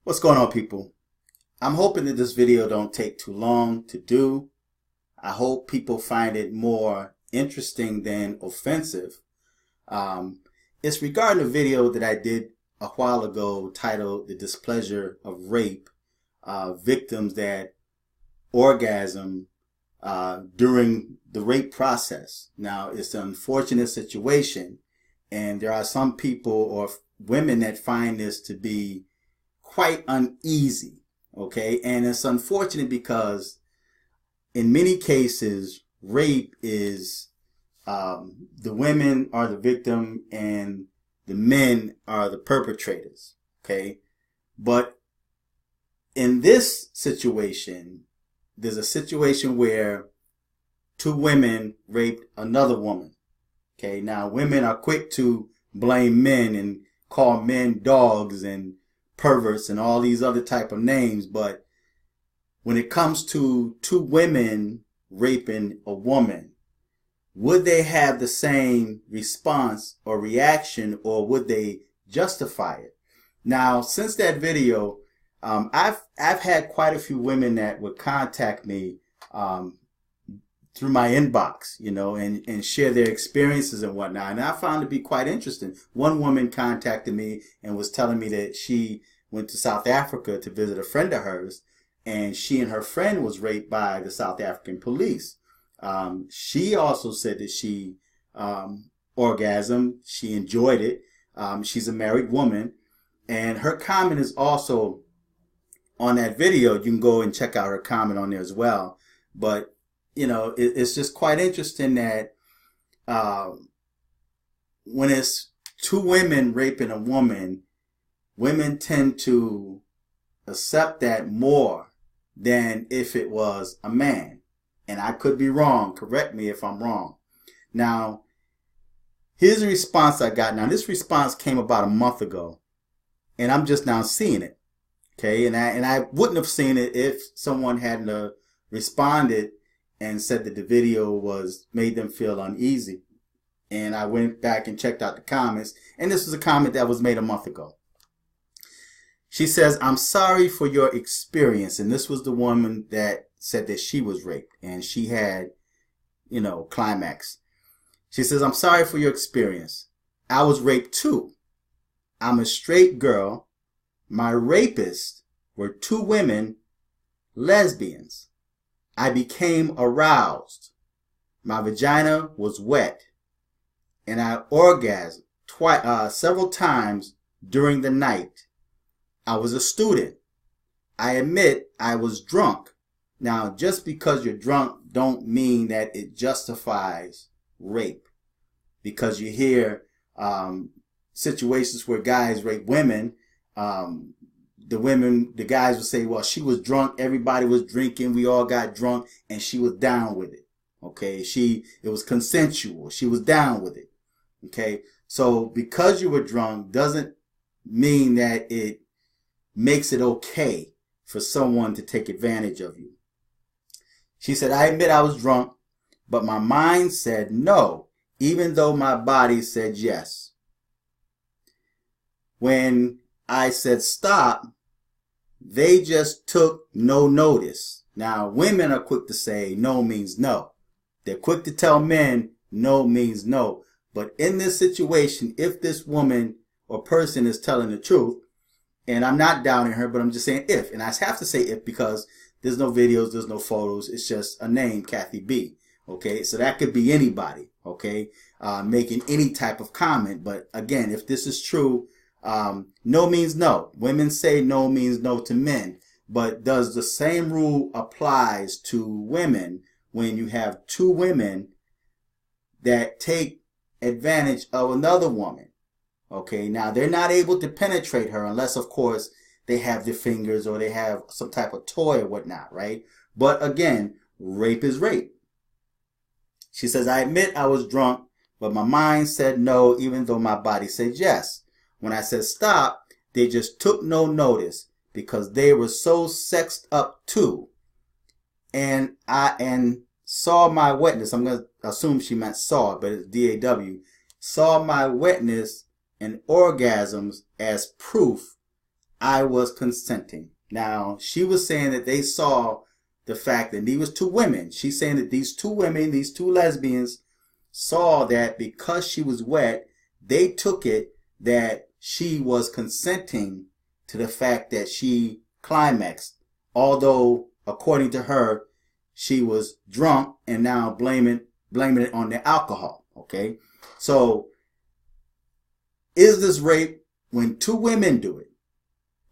What's going on, people? I'm hoping that this video don't take too long to do. I hope people find it more interesting than offensive. It's regarding a video that I did a while ago titled The Displeasure of Rape, Victims That Orgasm during the rape process. Now, it's an unfortunate situation, and there are some people or women that find this to be quite uneasy, okay? And it's unfortunate because in many cases, rape is the women are the victim and the men are the perpetrators, okay? But in this situation, there's a situation where two women raped another woman, okay? Now, women are quick to blame men and call men dogs and perverts and all these other type of names, but when it comes to two women raping a woman, would they have the same response or reaction, or would they justify it? Now, since that video, I've had quite a few women that would contact me through my inbox, and share their experiences and whatnot. And I found it to be quite interesting. One woman contacted me and was telling me that she went to South Africa to visit a friend of hers, and she and her friend was raped by the South African police. She also said that she orgasmed. She enjoyed it. She's a married woman. And her comment is also on that video. You can go and check out her comment on there as well. But it's just quite interesting that when it's two women raping a woman, women tend to accept that more than if it was a man. And I could be wrong. Correct me if I'm wrong. Now, here's a response I got. Now, this response came about a month ago, and I'm just now seeing it. Okay, and I wouldn't have seen it if someone hadn't responded and said that the video made them feel uneasy. And I went back and checked out the comments, and this was a comment that was made a month ago. She says, "I'm sorry for your experience." And this was the woman that said that she was raped and she had, climax. She says, "I'm sorry for your experience. I was raped too. I'm a straight girl. My rapists were two women, lesbians. I became aroused. My vagina was wet, and I orgasmed several times during the night. I was a student. I admit I was drunk." Now, just because you're drunk don't mean that it justifies rape, because you hear situations where guys rape women. The guys would say, well, she was drunk, everybody was drinking, we all got drunk, and she was down with it. Okay, it was consensual. She was down with it. Okay, so because you were drunk doesn't mean that it makes it okay for someone to take advantage of you. She said, "I admit I was drunk, but my mind said no, even though my body said yes. When I said stop, they just took no notice." Now, women are quick to say no means no. They're quick to tell men no means no. But in this situation, if this woman or person is telling the truth, and I'm not doubting her, but I'm just saying if, and I have to say if because there's no videos, there's no photos, it's just a name, Kathy B. Okay, so that could be anybody, okay, making any type of comment. But again, if this is true, no means no. Women say no means no to men, but does the same rule applies to women when you have two women that take advantage of another woman? Okay, now they're not able to penetrate her unless, of course, they have their fingers or they have some type of toy or whatnot, right? But again, rape is rape. She says, "I admit I was drunk, but my mind said no, even though my body said yes. When I said stop, they just took no notice because they were so sexed up too. And saw my wetness." I'm going to assume she meant saw, but it's D-A-W. "Saw my wetness and orgasms as proof I was consenting. Now, she was saying that they saw the fact that these was two women. She's saying that these two women, these two lesbians, saw that because she was wet, they took it that she was consenting to the fact that she climaxed. Although, according to her, she was drunk and now blaming it on the alcohol. Okay? So, is this rape when two women do it?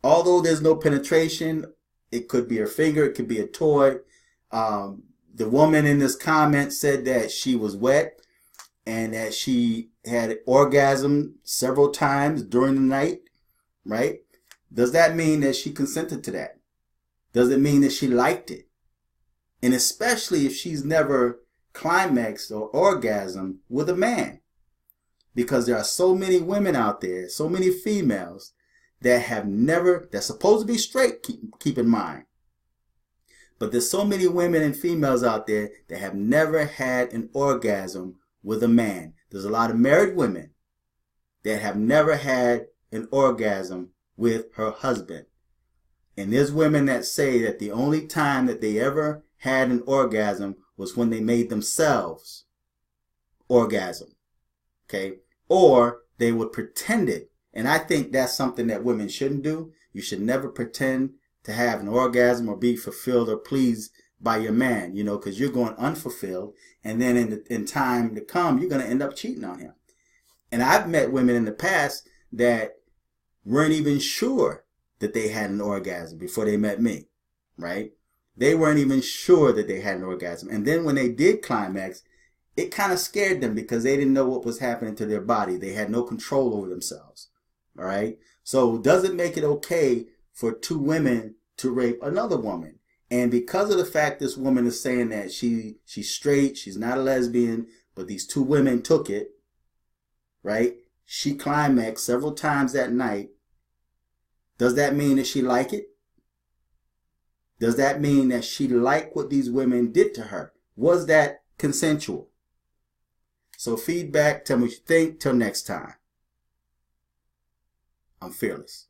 Although there's no penetration, it could be her finger, it could be a toy. The woman in this comment said that she was wet and that she had orgasm several times during the night, right? Does that mean that she consented to that? Does it mean that she liked it? And especially if she's never climaxed or orgasm with a man. Because there are so many women out there, so many females that have never, that's supposed to be straight, keep in mind. But there's so many women and females out there that have never had an orgasm with a man. There's a lot of married women that have never had an orgasm with her husband. And there's women that say that the only time that they ever had an orgasm was when they made themselves orgasm. Okay? Or they would pretend it. And I think that's something that women shouldn't do. You should never pretend to have an orgasm or be fulfilled or pleased by your man, you know, because you're going unfulfilled. And then in time to come, you're going to end up cheating on him. And I've met women in the past that weren't even sure that they had an orgasm before they met me, right? They weren't even sure that they had an orgasm. And then when they did climax, it kind of scared them because they didn't know what was happening to their body. They had no control over themselves. All right. So does it make it okay for two women to rape another woman? And because of the fact this woman is saying that she's straight, she's not a lesbian, but these two women took it, right? She climaxed several times that night. Does that mean that she liked it? Does that mean that she liked what these women did to her? Was that consensual? So feedback, tell me what you think. Till next time. I'm fearless.